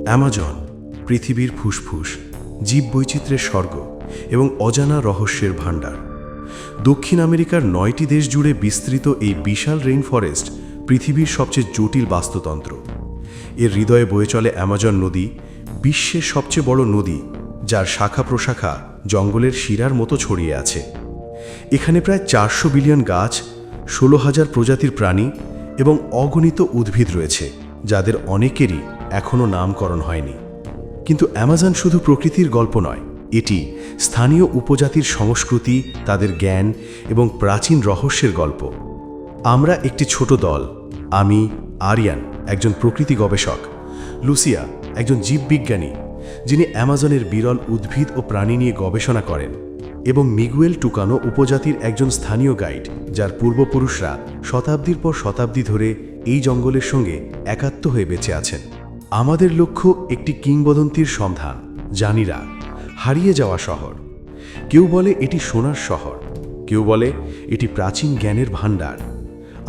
Amazon পৃথিবীর ফুসফুস, জীববৈচিত্র্যের স্বর্গ এবং অজানা রহস্যের ভাণ্ডার। দক্ষিণ আমেরিকার 9টি দেশ জুড়ে বিস্তৃত এই বিশাল রেইন ফরেস্ট পৃথিবীর সবচেয়ে জটিল বাস্তুতন্ত্র। এর হৃদয়ে বয়ে চলে অ্যামাজন নদী, বিশ্বের সবচেয়ে বড় নদী, যার শাখা প্রশাখা জঙ্গলের শিরার মতো ছড়িয়ে আছে। এখানে প্রায় 400 বিলিয়ন গাছ, 16,000 প্রজাতির প্রাণী এবং অগণিত উদ্ভিদ রয়েছে, যাদের অনেকেরই এখনও নামকরণ হয়নি। কিন্তু অ্যামাজন শুধু প্রকৃতির গল্প নয়, এটি স্থানীয় উপজাতির সংস্কৃতি, তাদের জ্ঞান এবং প্রাচীন রহস্যের গল্প। আমরা একটি ছোট দল, আমি আরিয়ান, একজন প্রকৃতি গবেষক, লুসিয়া, একজন জীববিজ্ঞানী যিনি অ্যামাজনের বিরল উদ্ভিদ ও প্রাণী নিয়ে গবেষণা করেন, এবং মিগুয়েল টুকানো উপজাতির একজন স্থানীয় গাইড, যার পূর্বপুরুষরা শতাব্দীর পর শতাব্দী ধরে এই জঙ্গলের সঙ্গে একাত্ম হয়ে বেঁচে আছেন। আমাদের লক্ষ্য একটি কিংবদন্তির সন্ধান, জানিরা, হারিয়ে যাওয়া শহর। কেউ বলে এটি সোনার শহর, কেউ বলে এটি প্রাচীন জ্ঞানের ভাণ্ডার।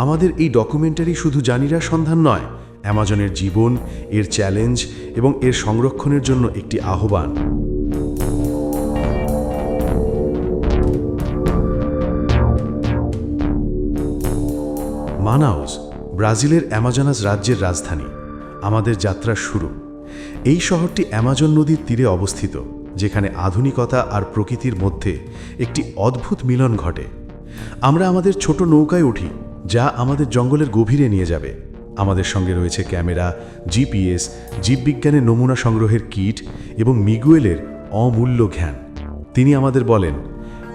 আমাদের এই ডকুমেন্টারি শুধু জানিরা সন্ধান নয়, অ্যামাজনের জীবন, এর চ্যালেঞ্জ এবং এর সংরক্ষণের জন্য একটি আহ্বান। মানাউস, ব্রাজিলের অ্যামাজনাস রাজ্যের রাজধানী। আমাদের যাত্রার শুরু। এই শহরটি অ্যামাজন নদীর তীরে অবস্থিত, যেখানে আধুনিকতা আর প্রকৃতির মধ্যে একটি অদ্ভুত মিলন ঘটে। আমরা আমাদের ছোট নৌকায় উঠি, যা আমাদের জঙ্গলের গভীরে নিয়ে যাবে। আমাদের সঙ্গে রয়েছে ক্যামেরা, জিপিএস, জীববিজ্ঞানের নমুনা সংগ্রহের কিট এবং মিগুয়েলের অমূল্য জ্ঞান। তিনি আমাদের বলেন,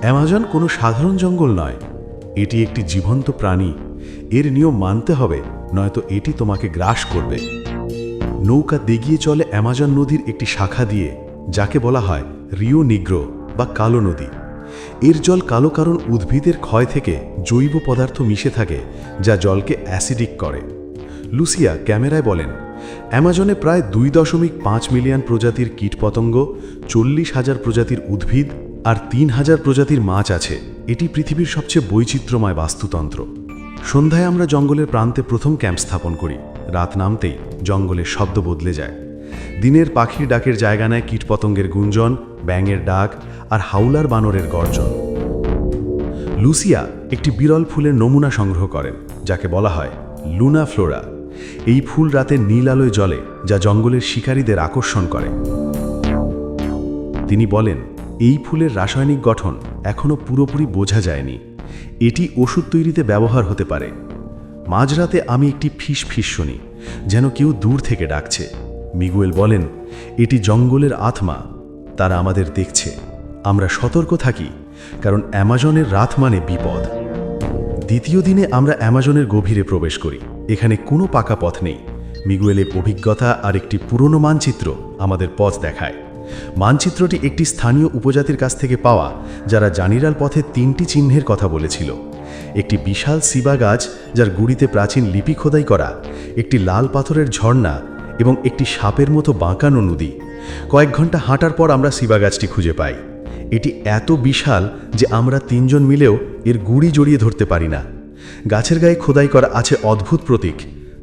অ্যামাজন কোনো সাধারণ জঙ্গল নয়, এটি একটি জীবন্ত প্রাণী। এর নিয়ম মানতে হবে, নয়তো এটি তোমাকে গ্রাস করবে। নৌকা দেগিয়ে চলে অ্যামাজন নদীর একটি শাখা দিয়ে, যাকে বলা হয় রিও নিগ্রো বা কালো নদী। এর জল কালো কারণ উদ্ভিদের ক্ষয় থেকে জৈব পদার্থ মিশে থাকে, যা জলকে অ্যাসিডিক করে। লুসিয়া ক্যামেরায় বলেন, অ্যামাজনে প্রায় 2.5 মিলিয়ন প্রজাতির কীটপতঙ্গ, 40,000 প্রজাতির উদ্ভিদ আর 3,000 প্রজাতির মাছ আছে। এটি পৃথিবীর সবচেয়ে বৈচিত্র্যময় বাস্তুতন্ত্র। সন্ধ্যায় আমরা জঙ্গলের প্রান্তে প্রথম ক্যাম্প স্থাপন করি। রাত নামতেই জঙ্গলের শব্দ বদলে যায়। দিনের পাখির ডাকের জায়গা নেয় কীটপতঙ্গের গুঞ্জন, ব্যাঙের ডাক আর হাউলার বানরের গর্জন। লুসিয়া একটি বিরল ফুলের নমুনা সংগ্রহ করেন, যাকে বলা হয় লুনা ফ্লোরা। এই ফুল রাতে নীল আলোয় জ্বলে, যা জঙ্গলের শিকারীদের আকর্ষণ করে। তিনি বলেন, এই ফুলের রাসায়নিক গঠন এখনও পুরোপুরি বোঝা যায়নি। এটি ওষুধ তৈরিতে ব্যবহার হতে পারে। মাঝরাতে আমি একটি ফিস শুনি, যেন কেউ দূর থেকে ডাকছে। মিগুয়েল বলেন, এটি জঙ্গলের আত্মা, তারা আমাদের দেখছে। আমরা সতর্ক থাকি, কারণ অ্যামাজনের রাত মানে বিপদ। দ্বিতীয় দিনে আমরা অ্যামাজনের গভীরে প্রবেশ করি। এখানে কোনো পাকা পথ নেই। মিগুয়েলের অভিজ্ঞতা আর একটি পুরনো মানচিত্র আমাদের পথ দেখায়। মানচিত্রটি একটি স্থানীয় উপজাতির কাছ থেকে পাওয়া, যারা জানিরাল পথে 3টি চিহ্নের কথা বলেছিল। একটি বিশাল সিবা গাছ, যার গুড়িতে প্রাচীন লিপি খোদাই করা, একটি লাল পাথরের ঝর্ণা এবং একটি সাপের মতো বাঁকানো নদী। কয়েক ঘন্টা হাঁটার পর আমরা সিবা গাছটি খুঁজে পাই। এটি এত বিশাল যে আমরা 3 জন মিলেও এর গুড়ি জড়িয়ে ধরতে পারি না। গাছের গায়ে খোদাই করা আছে অদ্ভুত প্রতীক,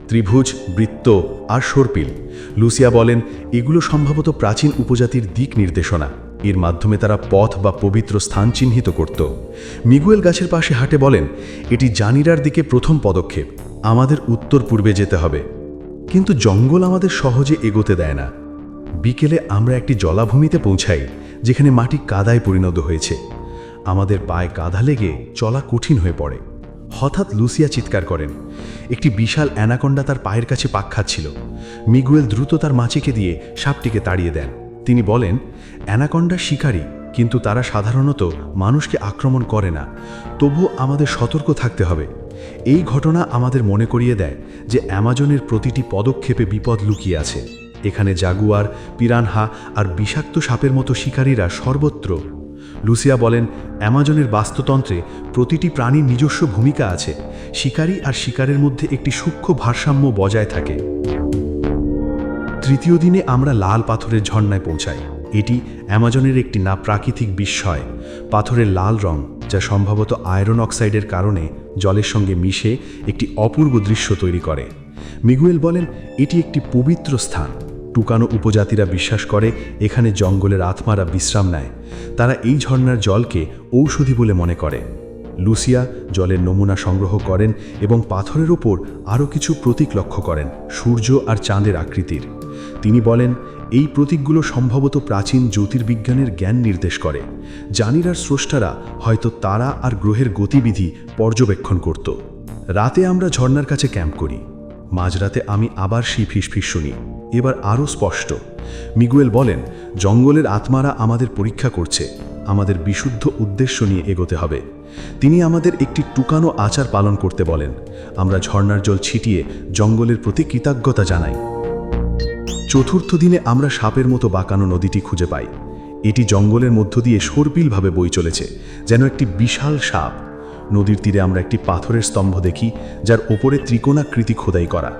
ত্রিভুজ, বৃত্ত আর সর্পিল। লুসিয়া বলেন, এগুলো সম্ভবত প্রাচীন উপজাতির দিক নির্দেশনা। এর মাধ্যমে তারা পথ বা পবিত্র স্থান চিহ্নিত করত। মিগুয়েল গাছের পাশে হাঁটে বলেন, এটি জানিরার দিকে প্রথম পদক্ষেপ। আমাদের উত্তর পূর্বে যেতে হবে। কিন্তু জঙ্গল আমাদের সহজে এগোতে দেয় না। বিকেলে আমরা একটি জলাভূমিতে পৌঁছাই, যেখানে মাটি কাদায় পরিণত হয়েছে। আমাদের পায়ে কাদা লেগে চলা কঠিন হয়ে পড়ে। হঠাৎ লুসিয়া চিৎকার করেন। একটি বিশাল অ্যানাকন্ডা তার পায়ের কাছে পাক খাচ্ছিল। মিগুয়েল দ্রুত তার মাছিকে দিয়ে সাপটিকে তাড়িয়ে দেন। তিনি বলেন, অ্যানাকন্ডা শিকারী, কিন্তু তারা সাধারণত মানুষকে আক্রমণ করে না। তবুও আমাদের সতর্ক থাকতে হবে। এই ঘটনা আমাদের মনে করিয়ে দেয় যে অ্যামাজনের প্রতিটি পদক্ষেপে বিপদ লুকিয়ে আছে। এখানে জাগুয়ার, পিরানহা আর বিষাক্ত সাপের মতো শিকারীরা সর্বত্র। লুসিয়া বলেন, অ্যামাজনের বাস্তুতন্ত্রে প্রতিটি প্রাণীর নিজস্ব ভূমিকা আছে। শিকারী আর শিকারের মধ্যে একটি সূক্ষ্ম ভারসাম্য বজায় থাকে। তৃতীয় দিনে আমরা লাল পাথরের ঝর্ণায় পৌঁছাই। এটি অ্যামাজনের একটি না প্রাকৃতিক বিস্ময়। পাথরের লাল রং, যা সম্ভবত আয়রন অক্সাইডের কারণে জলের সঙ্গে মিশে একটি অপূর্ব দৃশ্য তৈরি করে। মিগুয়েল বলেন, এটি একটি পবিত্র স্থান। টুকানো উপজাতিরা বিশ্বাস করে এখানে জঙ্গলের আত্মারা বিশ্রাম নেয়। তারা এই ঝর্ণার জলকে ঔষধি বলে মনে করে। লুসিয়া জলের নমুনা সংগ্রহ করেন এবং পাথরের ওপর আরও কিছু প্রতীক লক্ষ্য করেন, সূর্য আর চাঁদের আকৃতির। তিনি বলেন, এই প্রতীকগুলো সম্ভবত প্রাচীন জ্যোতির্বিজ্ঞানের জ্ঞান নির্দেশ করে। জানিরার স্রষ্টারা হয়তো তারা আর গ্রহের গতিবিধি পর্যবেক্ষণ করত। রাতে আমরা ঝর্ণার কাছে ক্যাম্প করি। মাঝরাতে আমি আবার সেই ফিসফিস শুনি, এবার আরও স্পষ্ট। মিগুয়েল বলেন, জঙ্গলের আত্মারা আমাদের পরীক্ষা করছে, আমাদের বিশুদ্ধ উদ্দেশ্য নিয়ে এগোতে হবে। তিনি আমাদের একটি টুকানো আচার পালন করতে বলেন। আমরা ঝর্ণার জল ছিটিয়ে জঙ্গলের প্রতি কৃতজ্ঞতা জানাই। চতুর্থ দিনে আমরা সাপের মতো বাঁকানো নদীটি খুঁজে পাই। এটি জঙ্গলের মধ্য দিয়ে সর্পিলভাবে বয়ে চলেছে, যেন একটি বিশাল সাপ। নদীর তীরে আমরা একটি পাথরের স্তম্ভ দেখি, যার ওপরে ত্রিকোণাকৃতি খোদাই করা।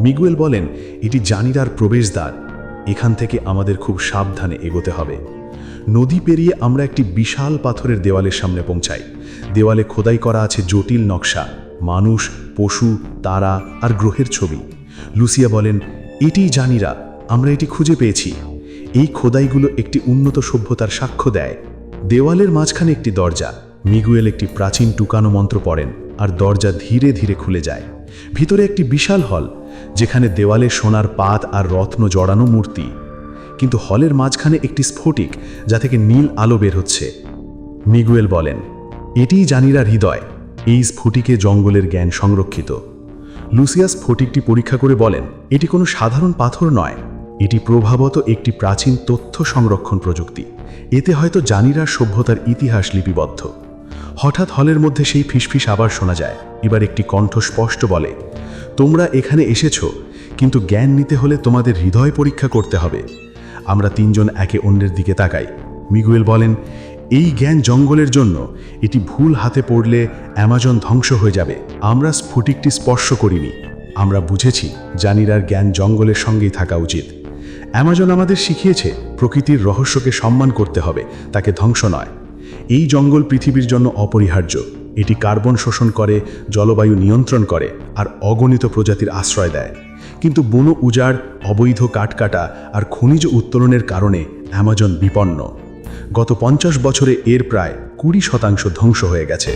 মিগুয়েল বলেন, এটি জানিরার প্রবেশদ্বার, এখান থেকে আমাদের খুব সাবধানে এগোতে হবে। নদী পেরিয়ে আমরা একটি বিশাল পাথরের দেওয়ালের সামনে পৌঁছাই। দেওয়ালে খোদাই করা আছে জটিল নকশা, মানুষ, পশু, তারা আর গ্রহের ছবি। লুসিয়া বলেন, এটিই জানিরা, আমরা এটি খুঁজে পেয়েছি। এই খোদাইগুলো একটি উন্নত সভ্যতার সাক্ষ্য দেয়। দেওয়ালের মাঝখানে একটি দরজা। মিগুয়েল একটি প্রাচীন টুকানো মন্ত্র পড়েন আর দরজা ধীরে ধীরে খুলে যায়। ভিতরে একটি বিশাল হল, যেখানে দেওয়ালে সোনার পাত আর রত্ন জড়ানো মূর্তি। কিন্তু হলের মাঝখানে একটি স্ফটিক, যা থেকে নীল আলো বের হচ্ছে। মিগুয়েল বলেন, এটিই জানিরার হৃদয়, এই স্ফটিকে জঙ্গলের জ্ঞান সংরক্ষিত। লুসিয়া স্ফটিকটি পরীক্ষা করে বলেন, এটি কোনো সাধারণ পাথর নয়, এটি প্রভাবত একটি প্রাচীন তথ্য সংরক্ষণ প্রযুক্তি। এতে হয়তো জানিরার সভ্যতার ইতিহাস লিপিবদ্ধ। হঠাৎ হলের মধ্যে সেই ফিসফিস আবার শোনা যায়। এবার একটি কণ্ঠ স্পষ্ট বলে, তোমরা এখানে এসেছো, কিন্তু জ্ঞান নিতে হলে তোমাদের হৃদয় পরীক্ষা করতে হবে। আমরা তিনজন একে অন্যের দিকে তাকাই। মিগুয়েল বলেন, এই জ্ঞান জঙ্গলের জন্য, এটি ভুল হাতে পড়লে অ্যামাজন ধ্বংস হয়ে যাবে। আমরা স্ফটিকটি স্পর্শ করিনি, আমরা বুঝেছি জানিরার জ্ঞান জঙ্গলের সঙ্গেই থাকা উচিত। অ্যামাজন আমাদের শিখিয়েছে প্রকৃতির রহস্যকে সম্মান করতে হবে, তাকে ধ্বংস নয়। এই জঙ্গল পৃথিবীর জন্য অপরিহার্য। এটি কার্বন শোষণ করে, জলবায়ু নিয়ন্ত্রণ করে আর অগণিত প্রজাতির আশ্রয় দেয়। কিন্তু বন উজাড়, অবৈধ কাঠকাটা আর খনিজ উত্তোলনের কারণে অ্যামাজন বিপন্ন। গত 50 বছরে এর প্রায় 20% ধ্বংস হয়ে গেছে।